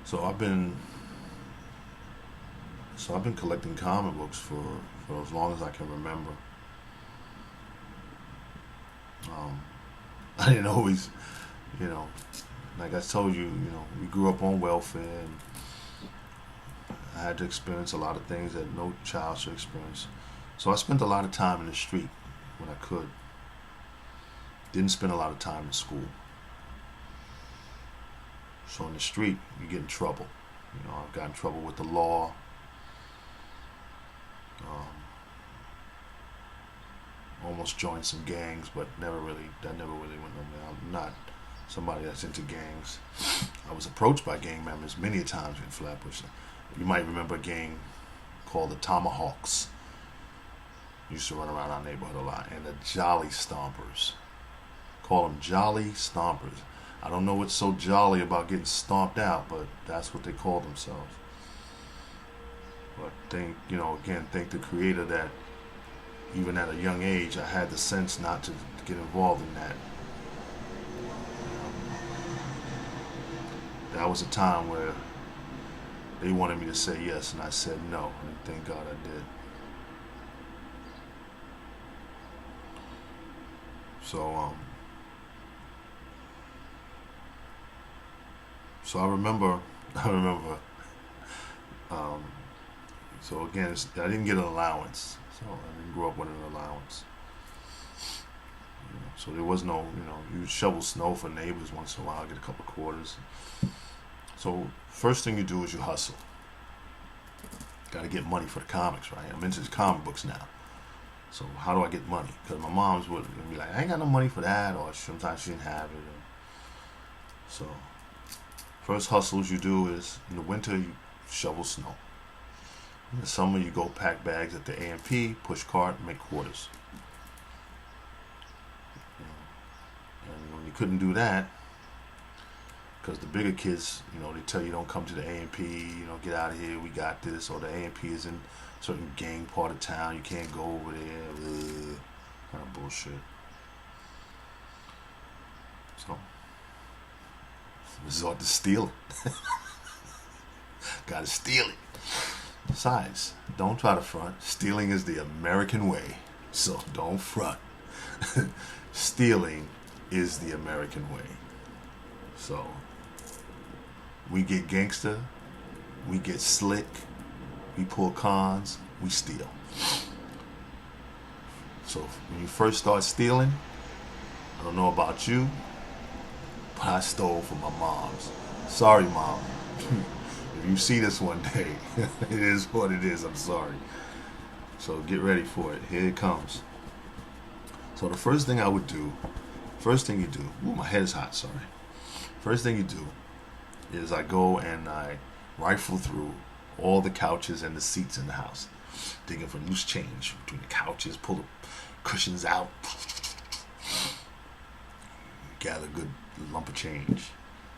So I've been collecting comic books for as long as I can remember. Um, I didn't always, you know, like I told you, we grew up on welfare, and I had to experience a lot of things that no child should experience. So I spent a lot of time in the street when I could. Didn't spend a lot of time in school. So in the street, you get in trouble. I've got in trouble with the law. Um, Almost joined some gangs, but that never really went nowhere. I'm not somebody that's into gangs. I was approached by gang members many times in Flatbush. You might remember a gang called the Tomahawks. Used to run around our neighborhood a lot. And the Jolly Stompers. Call them Jolly Stompers. I don't know what's so jolly about getting stomped out, but that's what they call themselves. But thank the Creator that even at a young age, I had the sense not to get involved in that. That was a time where they wanted me to say yes, and I said no, and thank God I did. So, so I remember. Um, so again, I didn't get an allowance, so I didn't grow up with an allowance. So there was no, you would shovel snow for neighbors once in a while, get a couple of quarters. So first thing you do is you hustle. Got to get money for the comics, right? I'm into the comic books now. So how do I get money? Because my mom's would be like, I ain't got no money for that, or sometimes she didn't have it. So first hustles you do is in the winter you shovel snow. In the summer you go pack bags at the A&P, push cart, make quarters. And when you couldn't do that, because the bigger kids, they tell you don't come to the A&P, get out of here, we got this, or the A&P is in a certain gang part of town, you can't go over there, kind of bullshit. So, resort to stealing. Gotta steal it. Besides, don't try to front. Stealing is the American way, so don't front. Stealing is the American way. So, we get gangster, we get slick, we pull cons, we steal. So when you first start stealing, I don't know about you, but I stole from my mom's. Sorry, Mom. If you see this one day, it is what it is. I'm sorry. So get ready for it. Here it comes. So the first thing you do, ooh, my head is hot, sorry. First thing you do is I go and I rifle through all the couches and the seats in the house, digging for loose change between the couches, pull the cushions out, gather a good lump of change.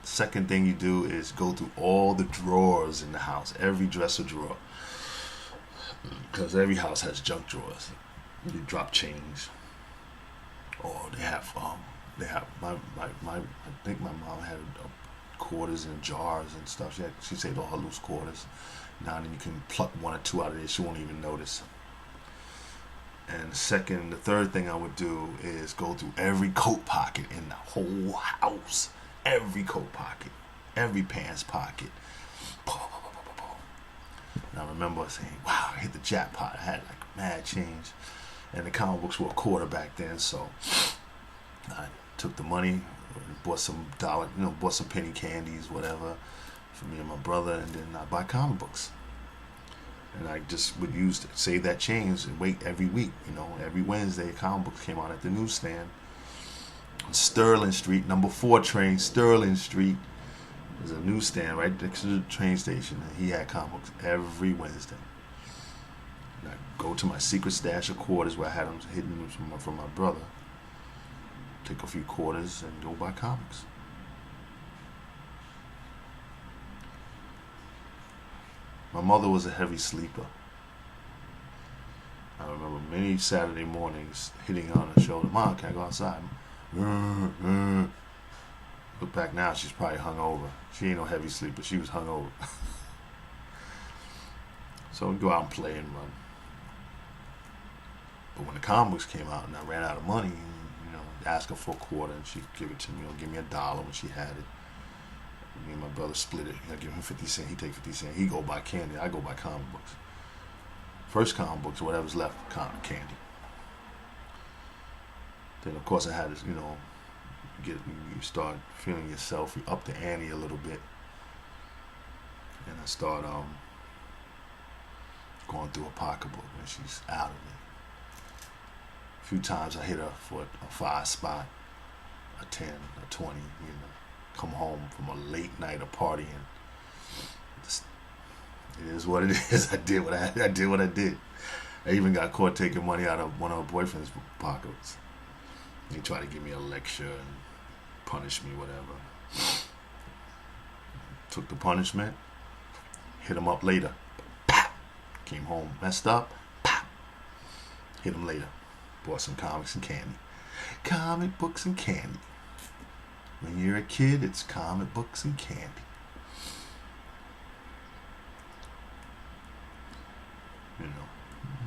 Second thing you do is go through all the drawers in the house, every dresser drawer, because every house has junk drawers. You drop change, or they have I think my mom had quarters in jars and stuff. She saved all her loose quarters. Now and then you can pluck one or two out of there. She won't even notice. And the third thing I would do is go through every coat pocket in the whole house. Every coat pocket, every pants pocket. And I remember saying, wow, I hit the jackpot. I had like mad change. And the comic books were a quarter back then, so I took the money, bought some bought some penny candies, whatever, for me and my brother, and then I buy comic books. And I just would save that change and wait every week. Every Wednesday, comic books came out at the newsstand. On Sterling Street, number 4 train, Sterling Street. There's a newsstand right next to the train station, and he had comic books every Wednesday. And I go to my secret stash of quarters where I had them hidden from my brother. Take a few quarters and go buy comics. My mother was a heavy sleeper. I remember many Saturday mornings hitting on her shoulder, Mom, can I go outside? Look back now, she's probably hungover. She ain't no heavy sleeper. She was hungover. So we go out and play and run. But when the comic books came out and I ran out of money, ask her for a quarter and she'd give it to me, or give me $1 when she had it. Me and my brother split it. I give him 50 cents, he take 50 cents. He go buy candy, I go buy comic books. First comic books, whatever's left, candy. Then of course I had to, you start feeling yourself, you up the ante a little bit. And I start going through a pocketbook when she's out of it. A few times I hit her for a 5 spot, a 10, a 20, come home from a late night of partying. It is what it is. I did what I did. I even got caught taking money out of one of her boyfriend's pockets. He tried to give me a lecture and punish me, whatever. Took the punishment, hit him up later. Pow! Came home messed up. Pow! Hit him later. Bought some comics and candy. Comic books and candy. When you're a kid, it's comic books and candy.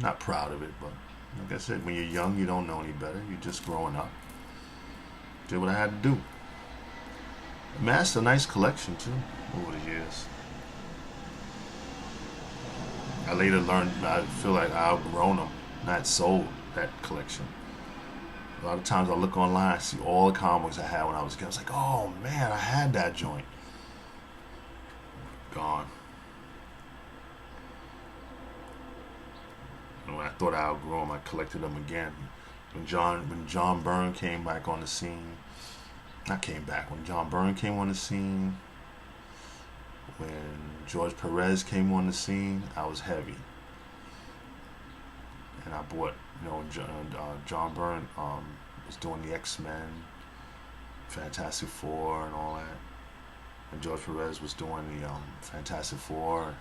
Not proud of it, but like I said, when you're young, you don't know any better. You're just growing up. Did what I had to do. Amassed a nice collection, too, over the years. I later learned, I feel like I outgrown them, not sold that collection. A lot of times I look online, I see all the comics I had when I was a kid. I was like, oh man, I had that joint. Gone. And when I thought I outgrew them, I collected them again. When John Byrne came back on the scene, when John Byrne came on the scene, when George Perez came on the scene, I was heavy. And I bought, John Byrne was doing the X-Men, Fantastic Four and all that. And George Perez was doing the Fantastic Four and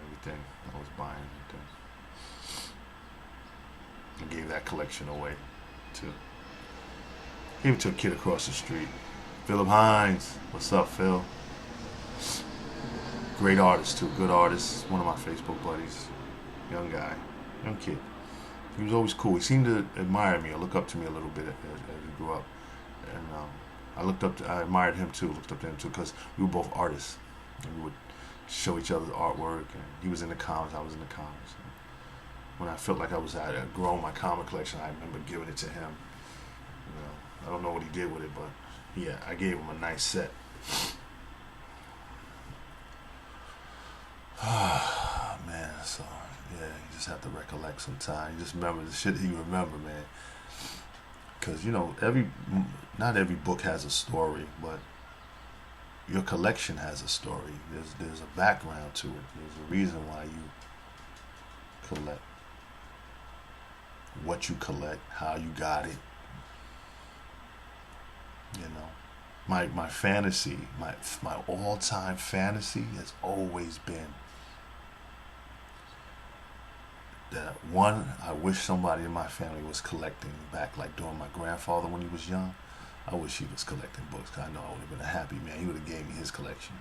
everything. I was buying everything. I gave that collection away, too. Gave it to a kid across the street. Philip Hines. What's up, Phil? Great artist, too. Good artist. One of my Facebook buddies. Young guy. Young kid. He was always cool. He seemed to admire me or look up to me a little bit as we grew up. And I admired him, too. Looked up to him, too, because we were both artists. And we would show each other artwork. And he was in the comics. I was in the comics. And when I felt like I had grown my comic collection, I remember giving it to him. I don't know what he did with it, but yeah, I gave him a nice set. Man, so yeah, you just have to recollect sometimes. You just remember the shit that you remember, man. Because not every book has a story, but your collection has a story. There's a background to it. There's a reason why you collect. What you collect, how you got it. My fantasy, my all-time fantasy has always been that one, I wish somebody in my family was collecting back, like during my grandfather when he was young. I wish he was collecting books, because I know I would have been a happy man. He would have gave me his collection.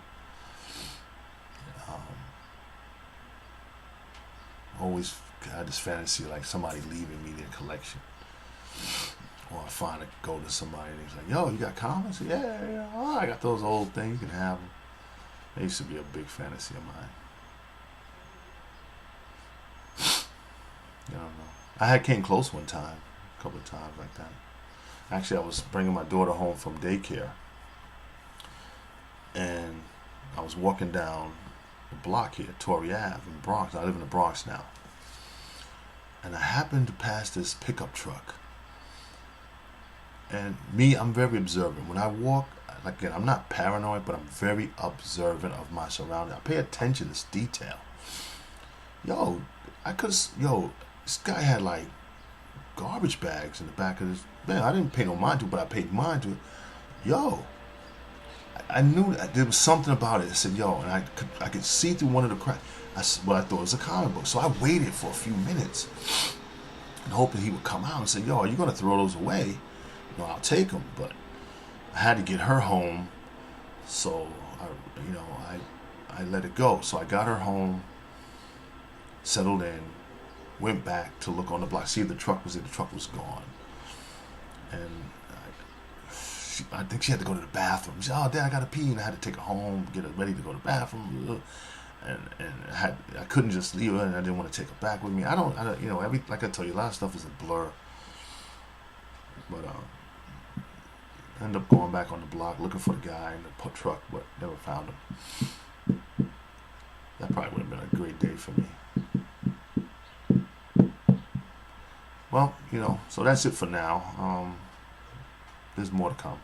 Always had this fantasy like somebody leaving me their collection. Or I go to somebody and he's like, yo, you got comics? Yeah. Oh, I got those old things. You can have them. That used to be a big fantasy of mine. I don't know. I had came close one time, a couple of times like that. Actually, I was bringing my daughter home from daycare. And I was walking down the block here, C.R.E.A.M in the Bronx. I live in the Bronx now. And I happened to pass this pickup truck. And I'm very observant. When I walk, again, I'm not paranoid, but I'm very observant of my surroundings. I pay attention to detail. This guy had like garbage bags in the back of his, man, I didn't pay no mind to it, but I paid mind to it. I knew that there was something about it. I said, and I could see through one of the cracks. I thought it was a comic book. So I waited for a few minutes and hoping he would come out and say, are you going to throw those away? I'll take them. But I had to get her home, so I let it go. So I got her home, settled in, went back to look on the block, see if the truck was there. The truck was gone, and I think she had to go to the bathroom. She said, "Oh, Dad, I gotta pee," and I had to take her home, get her ready to go to the bathroom, and I couldn't just leave her, and I didn't want to take her back with me. I don't like I tell you, a lot of stuff is a blur, but I ended up going back on the block looking for the guy in the truck, but never found him. That probably would have been a great day for me. Well, so that's it for now. There's more to come.